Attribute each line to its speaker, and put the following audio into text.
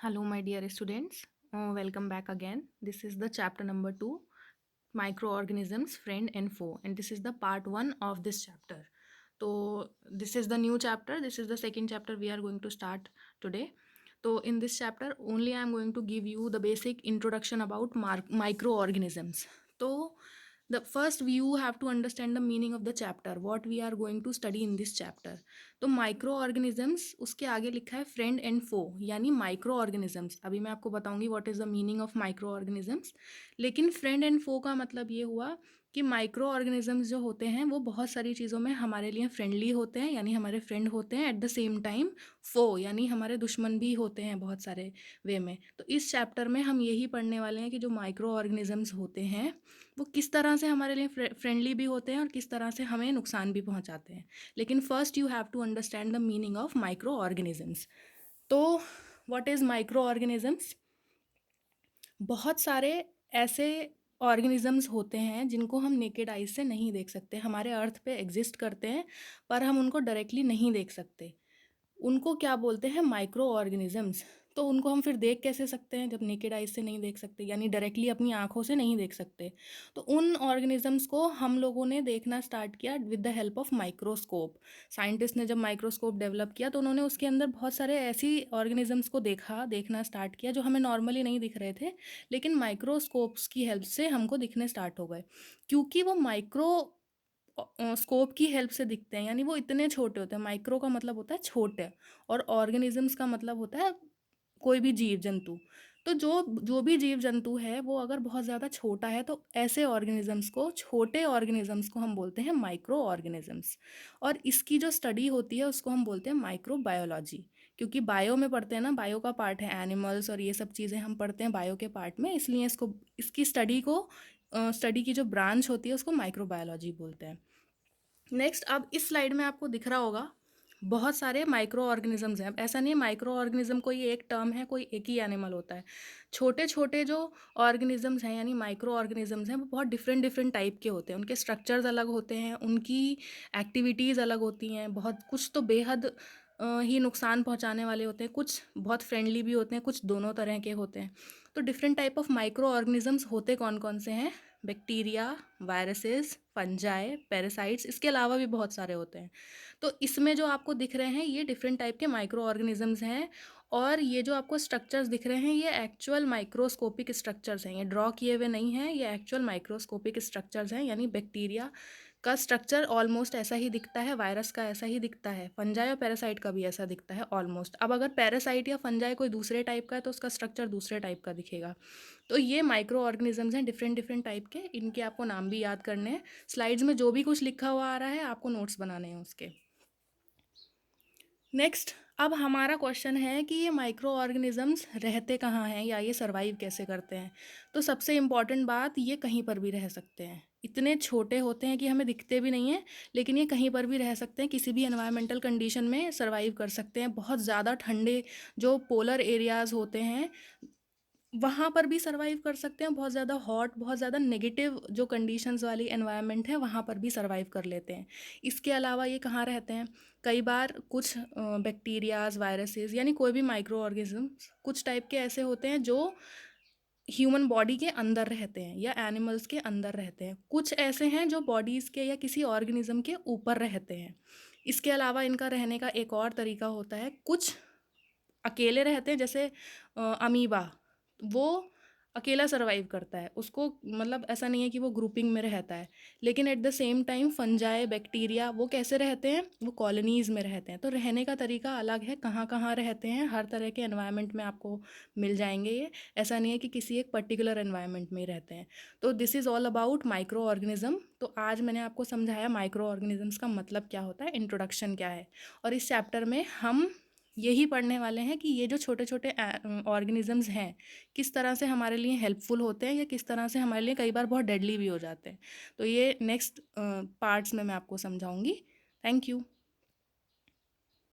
Speaker 1: Hello, my dear students. Welcome back again. This is the chapter number 2, Microorganisms, Friend and Foe, and this is the part 1 of this chapter. So, this is the new chapter. This is the second chapter we are going to start today. So, in this chapter, only I am going to give you the basic introduction about microorganisms. So, the first you have to understand the meaning of the chapter, what we are going to study in this chapter. तो micro organisms उसके आगे लिखा है friend and फो, यानी micro organisms. अभी मैं आपको बताऊंगी what is the meaning of micro organisms. लेकिन फ्रेंड एंड फो का मतलब ये हुआ कि माइक्रो ऑर्गेनिजम्स जो होते हैं वो बहुत सारी चीज़ों में हमारे लिए फ्रेंडली होते हैं, यानी हमारे फ्रेंड होते हैं। एट द सेम टाइम फो यानी हमारे दुश्मन भी होते हैं बहुत सारे वे में। तो इस चैप्टर में हम यही पढ़ने वाले हैं कि जो माइक्रो ऑर्गेनिजम्स होते हैं वो किस तरह से हमारे लिए फ्रेंडली भी होते हैं और किस तरह से हमें नुकसान भी पहुंचाते हैं। लेकिन first you have to understand the meaning of micro organisms. तो व्हाट इज़ माइक्रो ऑर्गेनिजम्स? बहुत सारे ऐसे ऑर्गेनिजम्स होते हैं जिनको हम नेकेड आइज से नहीं देख सकते, हमारे अर्थ पे एग्जिस्ट करते हैं पर हम उनको डायरेक्टली नहीं देख सकते। उनको क्या बोलते हैं? Micro organisms. तो उनको हम फिर देख कैसे सकते हैं जब नेकेड आइज से नहीं देख सकते, यानी डायरेक्टली अपनी आंखों से नहीं देख सकते। तो उन ऑर्गेनिजम्स को हम लोगों ने देखना स्टार्ट किया with the help of microscope. Scientist ने जब माइक्रोस्कोप डेवलप किया तो उन्होंने उसके अंदर बहुत सारे ऐसी ऑर्गेनिजम्स को देखना स्टार्ट किया जो हमें नॉर्मली नहीं दिख रहे थे, लेकिन माइक्रोस्कोप्स की हेल्प से हमको दिखने स्टार्ट हो गए। क्योंकि वो माइक्रो स्कोप की हेल्प से दिखते हैं, यानी वो इतने छोटे होते हैं। माइक्रो का मतलब होता है छोटे, और ऑर्गेनिजम्स का मतलब होता है कोई भी जीव जंतु। तो जो जो भी जीव जंतु है वो अगर बहुत ज़्यादा छोटा है तो ऐसे ऑर्गेनिजम्स को, छोटे ऑर्गेनिजम्स को हम बोलते हैं माइक्रो ऑर्गेनिजम्स। और इसकी जो स्टडी होती है उसको हम बोलते हैं माइक्रो बायोलॉजी। क्योंकि बायो में पढ़ते हैं ना, बायो का पार्ट है एनिमल्स और ये सब चीज़ें हम पढ़ते हैं बायो के पार्ट में, इसलिए इसको, इसकी स्टडी की जो ब्रांच होती है उसको माइक्रो बायोलॉजी बोलते हैं। नेक्स्ट, अब इस स्लाइड में आपको दिख रहा होगा बहुत सारे माइक्रो ऑर्गेनिजम्स हैं। अब ऐसा नहीं है माइक्रो ऑर्गेनिज्म कोई एक टर्म है, कोई एक ही एनिमल होता है। छोटे छोटे जो ऑर्गेनिजम्स हैं यानी माइक्रो ऑर्गेनिजम्स हैं वो बहुत डिफरेंट डिफरेंट टाइप के होते हैं। उनके स्ट्रक्चर्स अलग होते हैं, उनकी एक्टिविटीज़ अलग होती हैं। बहुत कुछ तो बेहद ही नुकसान पहुंचाने वाले होते हैं, कुछ बहुत फ्रेंडली भी होते हैं, कुछ दोनों तरह के होते हैं। तो different type of micro organisms होते कौन कौन से हैं? बैक्टीरिया, वायरसेस, फंजाई, पैरासाइट्स, इसके अलावा भी बहुत सारे होते हैं। तो इसमें जो आपको दिख रहे हैं ये डिफरेंट टाइप के माइक्रो ऑर्गेनिजम्स हैं। और ये जो आपको स्ट्रक्चर्स दिख रहे हैं ये एक्चुअल माइक्रोस्कोपिक स्ट्रक्चर्स हैं, ये ड्रॉ किए हुए नहीं हैं, ये एक्चुअल माइक्रोस्कोपिक स्ट्रक्चर्स हैं। यानी बैक्टीरिया का स्ट्रक्चर ऑलमोस्ट ऐसा ही दिखता है, वायरस का ऐसा ही दिखता है, फंजाई और पैरासाइट का भी ऐसा दिखता है ऑलमोस्ट। अब अगर पैरासाइट या फंजाई कोई दूसरे टाइप का है तो उसका स्ट्रक्चर दूसरे टाइप का दिखेगा। तो ये माइक्रो ऑर्गेनिजम्स हैं डिफरेंट डिफरेंट टाइप के, इनके आपको नाम भी याद करने हैं। स्लाइड्स में जो भी कुछ लिखा हुआ आ रहा है आपको नोट्स बनाने हैं उसके। नेक्स्ट, अब हमारा क्वेश्चन है कि ये माइक्रो ऑर्गेनिजम्स रहते कहाँ हैं या ये सर्वाइव कैसे करते हैं। तो सबसे इम्पॉर्टेंट बात, ये कहीं पर भी रह सकते हैं। इतने छोटे होते हैं कि हमें दिखते भी नहीं हैं, लेकिन ये कहीं पर भी रह सकते हैं, किसी भी एनवायरमेंटल कंडीशन में सर्वाइव कर सकते हैं। बहुत ज़्यादा ठंडे जो पोलर एरियाज़ होते हैं वहाँ पर भी सर्वाइव कर सकते हैं। बहुत ज़्यादा हॉट, बहुत ज़्यादा नेगेटिव जो कंडीशंस वाली एनवायरनमेंट है वहाँ पर भी सर्वाइव कर लेते हैं। इसके अलावा ये कहाँ रहते हैं? कई बार कुछ बैक्टीरियाज, वायरसेस, यानी कोई भी माइक्रो ऑर्गेनिज्म कुछ टाइप के ऐसे होते हैं जो ह्यूमन बॉडी के अंदर रहते हैं या एनिमल्स के अंदर रहते हैं। कुछ ऐसे हैं जो बॉडीज़ के या किसी ऑर्गेनिज्म के ऊपर रहते हैं। इसके अलावा इनका रहने का एक और तरीका होता है, कुछ अकेले रहते हैं, जैसे अमीबा, वो अकेला सर्वाइव करता है, उसको मतलब ऐसा नहीं है कि वो ग्रुपिंग में रहता है। लेकिन at the same time fungi, bacteria, वो कैसे रहते हैं? वो कॉलोनीज़ में रहते हैं। तो रहने का तरीका अलग है, कहाँ कहाँ रहते हैं, हर तरह के एनवायरनमेंट में आपको मिल जाएंगे ये। ऐसा नहीं है कि किसी एक पर्टिकुलर एनवायरनमेंट में ही रहते हैं। तो this is all about micro organism. तो आज मैंने आपको समझाया माइक्रो ऑर्गेनिजम्स का मतलब क्या होता है, इंट्रोडक्शन क्या है। और इस चैप्टर में हम यही पढ़ने वाले हैं कि ये जो छोटे छोटे ऑर्गेनिजम्स हैं किस तरह से हमारे लिए हेल्पफुल होते हैं या किस तरह से हमारे लिए कई बार बहुत डेडली भी हो जाते हैं। तो ये नेक्स्ट पार्ट्स में मैं आपको समझाऊंगी। Thank you.